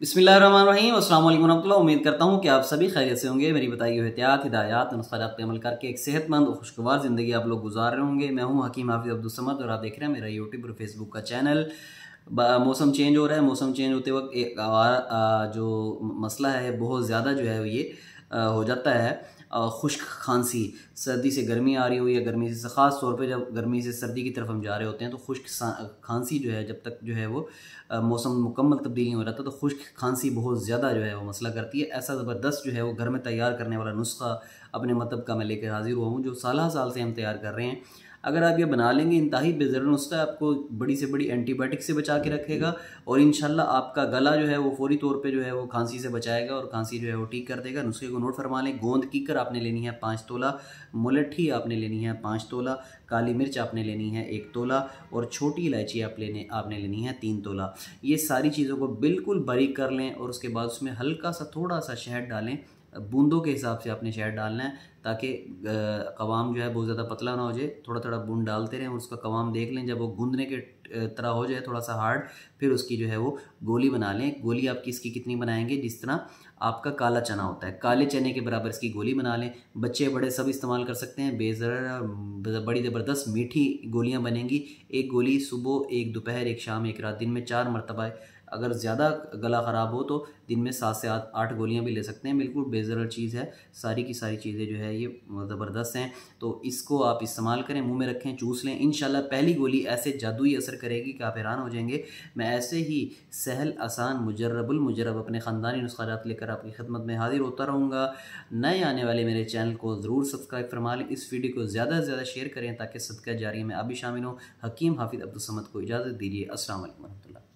बिस्मिल्लाहिर्रहमानिर्रहीम, अस्सलाम वालेकुम रहमतुल्लाह। उम्मीद करता हूँ कि आप सभी खैरियत से होंगे। मेरी बताई हुई एहतियात, हिदायत, नुस्ख़ात पे अमल करके एक सेहतमंद और खुशगवार ज़िंदगी आप लोग गुजार रहे होंगे। मैं हूँ हकीम हाफिज़ अब्दुल समद और आप देख रहे हैं मेरा यूट्यूब और फेसबुक का चैनल। मौसम चेंज हो रहा है। मौसम चेंज होते वक्त जो मसला है बहुत ज़्यादा जो है ये हो जाता है खुश्क खांसी। सर्दी से गर्मी आ रही हो या गर्मी से ख़ास तौर पे जब गर्मी से सर्दी की तरफ हम जा रहे होते हैं तो खुश्क खांसी जो है जब तक जो है वो मौसम मुकम्मल तब्दील नहीं हो रहा था तो खुश्क खांसी बहुत ज़्यादा जो है वो मसला करती है। ऐसा ज़बरदस्त जो है वो घर में तैयार करने वाला नुस्खा अपने मतलब का मैं लेकर हाजिर हुआ हूँ, जो साल से हम तैयार कर रहे हैं। अगर आप ये बना लेंगे, इंतहाई बेज़र नुस्खा आपको बड़ी से बड़ी एंटीबायोटिक से बचा के रखेगा और इंशाल्लाह आपका गला जो है वो फौरी तौर पे जो है वो खांसी से बचाएगा और खांसी जो है वो ठीक कर देगा। नुस्खे को नोट फरमा लें। गोंद कीकर आपने लेनी है 5 तोला, मुलट्ठी आपने लेनी है 5 तोला, काली मिर्च आपने लेनी है 1 तोला और छोटी इलायची आपने लेनी है 3 तोला। ये सारी चीज़ों को बिल्कुल बारीक कर लें और उसके बाद उसमें हल्का सा थोड़ा सा शहद डालें। बूंदों के हिसाब से आपने शहद डालना है ताकि कवाम जो है बहुत ज़्यादा पतला ना हो जाए। थोड़ा थोड़ा बूंद डालते रहें और उसका कवाम देख लें। जब वो गूंदने के तरह हो जाए थोड़ा सा हार्ड, फिर उसकी जो है वो गोली बना लें। गोली आप किसकी कितनी बनाएंगे, जिस तरह आपका काला चना होता है, काले चने के बराबर इसकी गोली बना लें। बच्चे बड़े सब इस्तेमाल कर सकते हैं। बेज़र बड़ी ज़बरदस्त मीठी गोलियां बनेंगी। एक गोली सुबह, एक दोपहर, एक शाम, एक रात, दिन में 4 मरतबा। अगर ज़्यादा गला ख़राब हो तो दिन में 7 से 8 गोलियां भी ले सकते हैं। बिल्कुल बेज़र चीज़ है। सारी की सारी चीज़ें जो है ये ज़बरदस्त हैं, तो इसको आप इस्तेमाल करें, मुंह में रखें, चूस लें। इंशाल्लाह पहली गोली ऐसे जादुई असर करेगी कि आप हैरान हो जाएंगे। मैं ऐसे ही सहल, आसान, मुजर्रब अपने ख़ानदानी नुस्ख़ात लेकर आपकी खिदमत में हाजिर होता रहूँगा। नए आने वाले मेरे चैनल को ज़रूर सब्सक्राइब फरमा लें। इस वीडियो को ज़्यादा से ज़्यादा शेयर करें ताकि सदका जारी में आप भी शामिल हों। हकीम हाफिज़ अब्दुल समद को इजाज़त दीजिए। अस्सलाम वालेकुम।